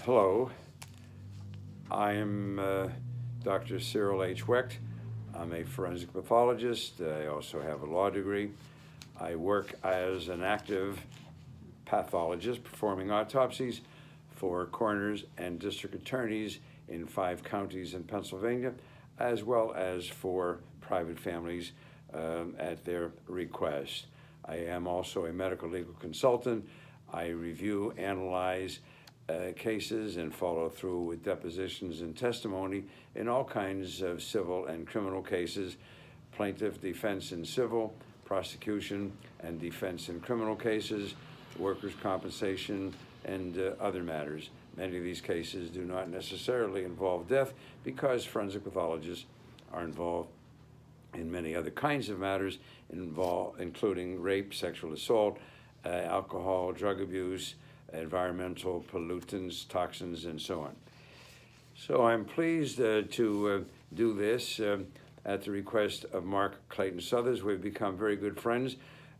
Hello, I am Dr. Cyril H. Wecht. I'm a forensic pathologist. I also have a law degree. I work as an active pathologist performing autopsies for coroners and district attorneys in 5 counties in Pennsylvania, as well as for private families at their request. I am also a medical legal consultant. I review, analyze cases and follow through with depositions and testimony in all kinds of civil and criminal cases, plaintiff defense in civil, prosecution and defense in criminal cases, workers' compensation, and other matters. Many of these cases do not necessarily involve death because forensic pathologists are involved in many other kinds of matters, including rape, sexual assault, alcohol, drug abuse, environmental pollutants, toxins, and so on. So I'm pleased to do this at the request of Mark Clayton Southers. We've become very good friends.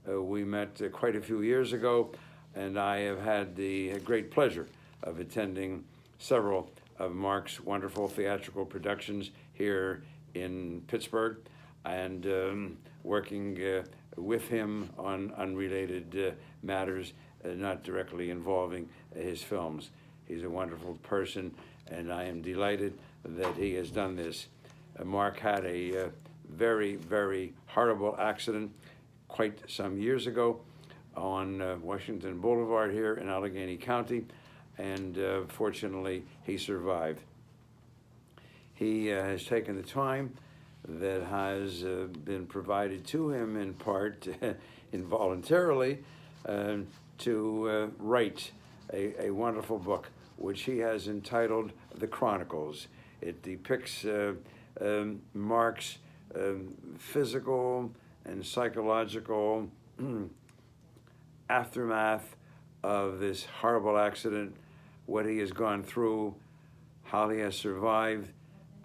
We met quite a few years ago, and I have had the great pleasure of attending several of Mark's wonderful theatrical productions here in Pittsburgh and working with him on unrelated matters not directly involving his films. He's a wonderful person, and I am delighted that he has done this. Mark had a very, very horrible accident quite some years ago on Washington Boulevard here in Allegheny County, and fortunately he survived. He has taken the time that has been provided to him in part involuntarily to write a wonderful book, which he has entitled The Chronicles. It depicts Mark's physical and psychological aftermath of this horrible accident, what he has gone through, how he has survived.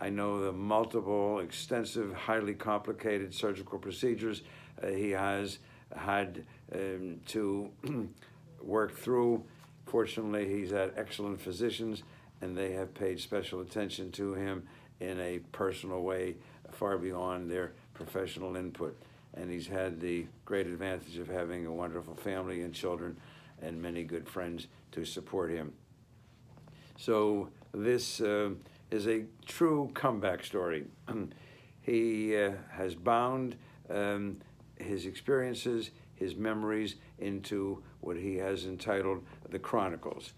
I know the multiple, extensive, highly complicated surgical procedures he has had to work through. Fortunately, he's had excellent physicians, and they have paid special attention to him in a personal way, far beyond their professional input. And he's had the great advantage of having a wonderful family and children and many good friends to support him. So this is a true comeback story. He has bound his experiences, his memories into what he has entitled The Chronicles.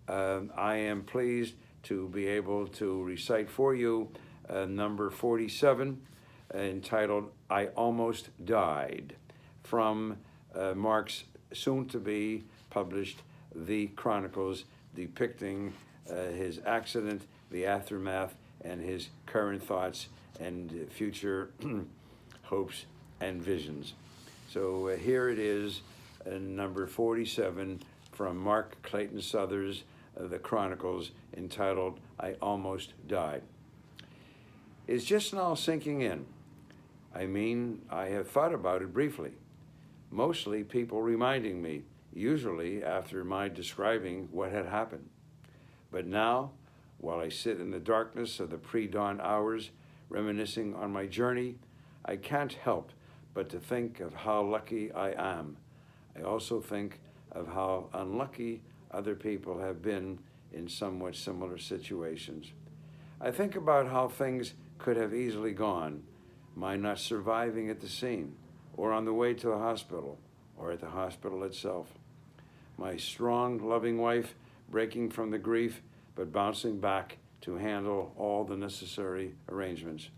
I am pleased to be able to recite for you number 47, entitled I Almost Died, from Mark's soon-to-be published The Chronicles, depicting his accident, the aftermath, and his current thoughts and future hopes and visions. So here it is, number 47 from Mark Clayton Southers, The Chronicles, entitled I Almost Died. It's just now sinking in. I mean, I have thought about it briefly. Mostly people reminding me, usually after my describing what had happened. But now, while I sit in the darkness of the pre-dawn hours, reminiscing on my journey, I can't help but to think of how lucky I am. I also think of how unlucky other people have been in somewhat similar situations. I think about how things could have easily gone, my not surviving at the scene, or on the way to the hospital, or at the hospital itself. My strong, loving wife breaking from the grief, but bouncing back to handle all the necessary arrangements.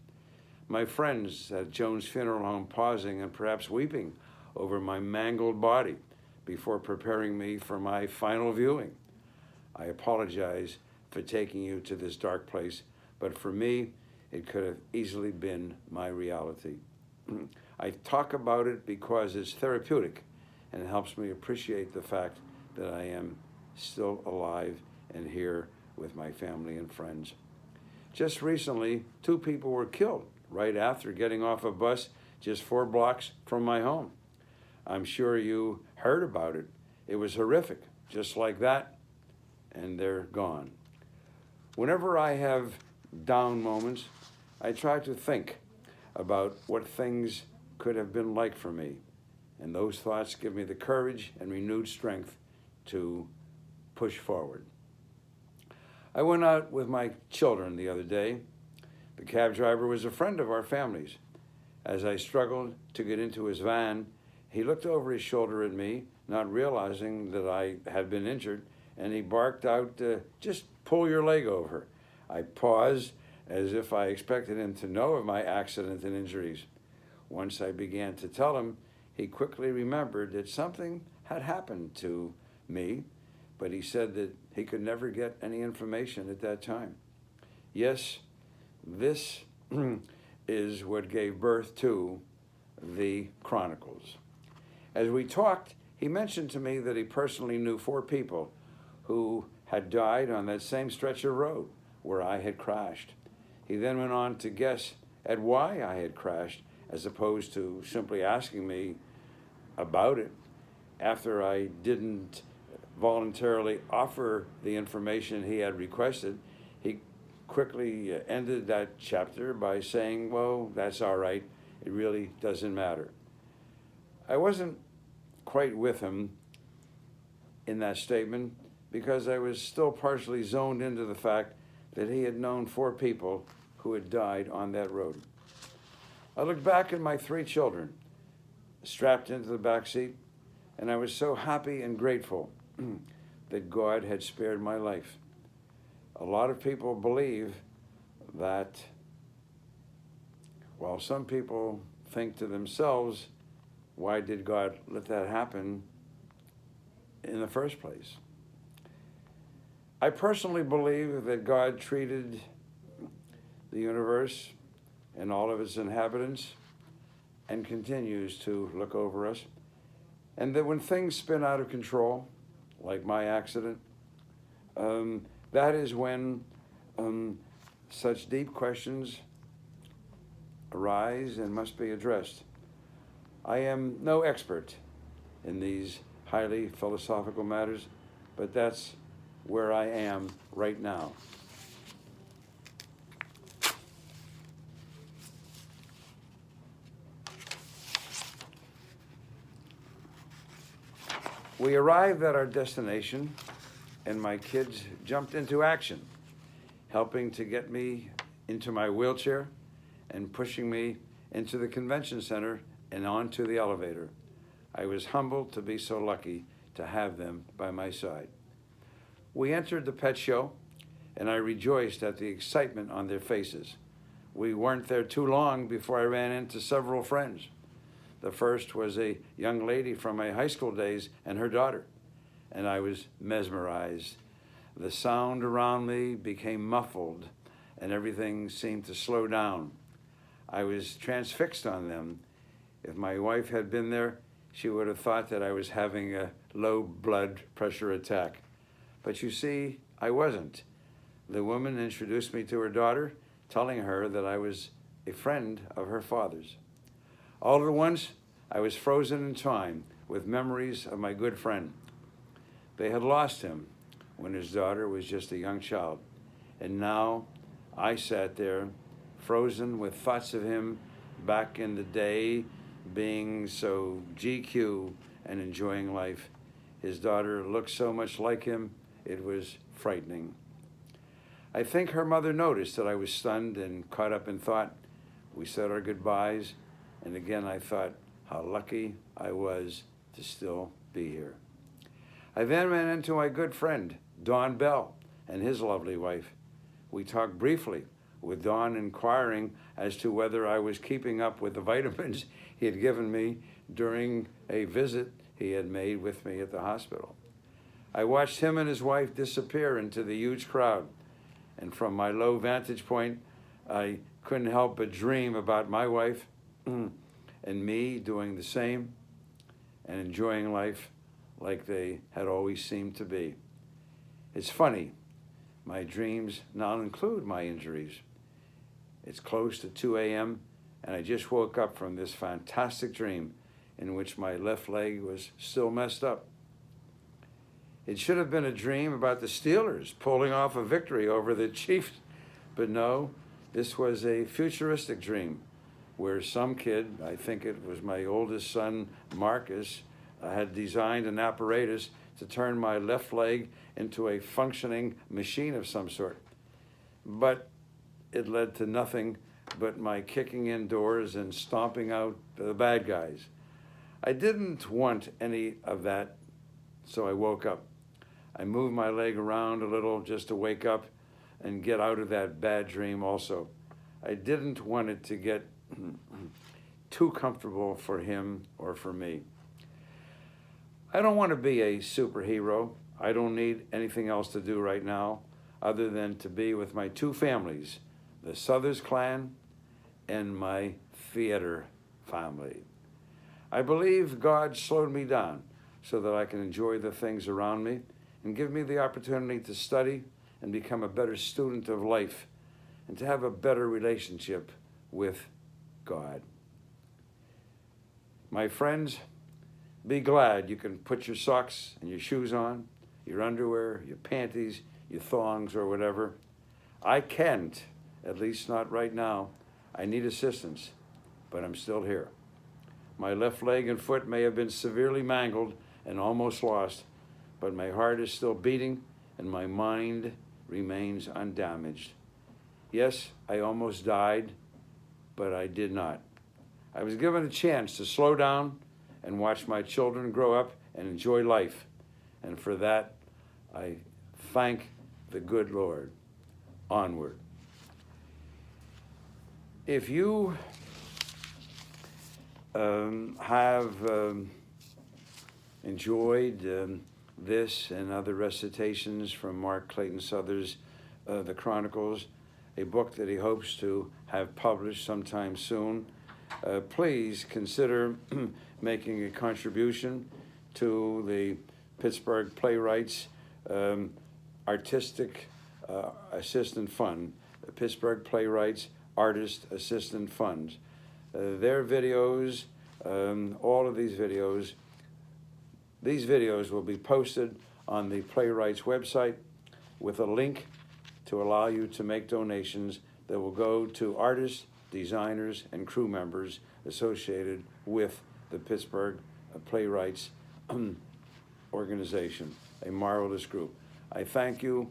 My friends at Joan's funeral home pausing and perhaps weeping over my mangled body before preparing me for my final viewing. I apologize for taking you to this dark place, but for me, it could have easily been my reality. I talk about it because it's therapeutic and it helps me appreciate the fact that I am still alive and here with my family and friends. Just recently, 2 people were killed right after getting off a bus just 4 blocks from my home. I'm sure you heard about it. It was horrific. Just like that, and they're gone. Whenever I have down moments, I try to think about what things could have been like for me, and those thoughts give me the courage and renewed strength to push forward. I went out with my children the other day. The cab driver was a friend of our family's. As I struggled to get into his van, he looked over his shoulder at me, not realizing that I had been injured, and he barked out, "Just pull your leg over." I paused as if I expected him to know of my accident and injuries. Once I began to tell him, he quickly remembered that something had happened to me, but he said that he could never get any information at that time. Yes, this is what gave birth to the Chronicles. As we talked, he mentioned to me that he personally knew 4 people who had died on that same stretch of road where I had crashed. He then went on to guess at why I had crashed, as opposed to simply asking me about it. After I didn't voluntarily offer the information he had requested, he quickly ended that chapter by saying, "Well, that's all right. It really doesn't matter." I wasn't quite with him in that statement because I was still partially zoned into the fact that he had known 4 people who had died on that road. I looked back at my 3 children strapped into the back seat, and I was so happy and grateful that God had spared my life. A lot of people believe that, while some people think to themselves, why did God let that happen in the first place? I personally believe that God treated the universe and all of its inhabitants and continues to look over us, and that when things spin out of control, like my accident, that is when such deep questions arise and must be addressed. I am no expert in these highly philosophical matters, but that's where I am right now. We arrived at our destination, and my kids jumped into action, helping to get me into my wheelchair and pushing me into the convention center and onto the elevator. I was humbled to be so lucky to have them by my side. We entered the pet show, and I rejoiced at the excitement on their faces. We weren't there too long before I ran into several friends. The first was a young lady from my high school days and her daughter, and I was mesmerized. The sound around me became muffled, and everything seemed to slow down. I was transfixed on them. If my wife had been there, she would have thought that I was having a low blood pressure attack. But you see, I wasn't. The woman introduced me to her daughter, telling her that I was a friend of her father's. All at once, I was frozen in time with memories of my good friend. They had lost him when his daughter was just a young child, and now I sat there, frozen with thoughts of him back in the day, being so GQ and enjoying life. His daughter looked so much like him, it was frightening. I think her mother noticed that I was stunned and caught up in thought. We said our goodbyes, and again I thought how lucky I was to still be here. I then ran into my good friend, Don Bell, and his lovely wife. We talked briefly, with Don inquiring as to whether I was keeping up with the vitamins he had given me during a visit he had made with me at the hospital. I watched him and his wife disappear into the huge crowd, and from my low vantage point, I couldn't help but dream about my wife and me doing the same and enjoying life like they had always seemed to be. It's funny, my dreams now include my injuries. It's close to 2 a.m., and I just woke up from this fantastic dream in which my left leg was still messed up. It should have been a dream about the Steelers pulling off a victory over the Chiefs. But no, this was a futuristic dream where some kid, I think it was my oldest son, Marcus, had designed an apparatus to turn my left leg into a functioning machine of some sort. But it led to nothing but my kicking indoors and stomping out the bad guys. I didn't want any of that, so I woke up. I moved my leg around a little just to wake up and get out of that bad dream also. I didn't want it to get too comfortable for him or for me. I don't want to be a superhero. I don't need anything else to do right now other than to be with my two families, the Southers clan and my theater family. I believe God slowed me down so that I can enjoy the things around me and give me the opportunity to study and become a better student of life and to have a better relationship with God. My friends, be glad you can put your socks and your shoes on, your underwear, your panties, your thongs, or whatever. I can't, at least not right now. I need assistance, but I'm still here. My left leg and foot may have been severely mangled and almost lost, but my heart is still beating and my mind remains undamaged. Yes, I almost died, but I did not. I was given a chance to slow down and watch my children grow up and enjoy life. And for that, I thank the good Lord. Onward. If you have enjoyed this and other recitations from Mark Clayton Southers' The Chronicles, a book that he hopes to have published sometime soon, please consider making a contribution to the Pittsburgh Playwrights Artistic Assistant Fund, the Pittsburgh Playwrights Artist Assistant Fund. Their videos, all of these videos will be posted on the Playwrights website with a link to allow you to make donations that will go to artists, designers, and crew members associated with the Pittsburgh Playwrights organization, a marvelous group. I thank you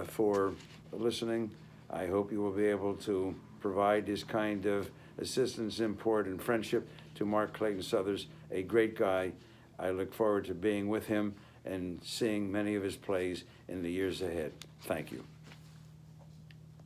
for listening. I hope you will be able to provide this kind of assistance, import, and friendship to Mark Clayton Southers, a great guy. I look forward to being with him and seeing many of his plays in the years ahead. Thank you.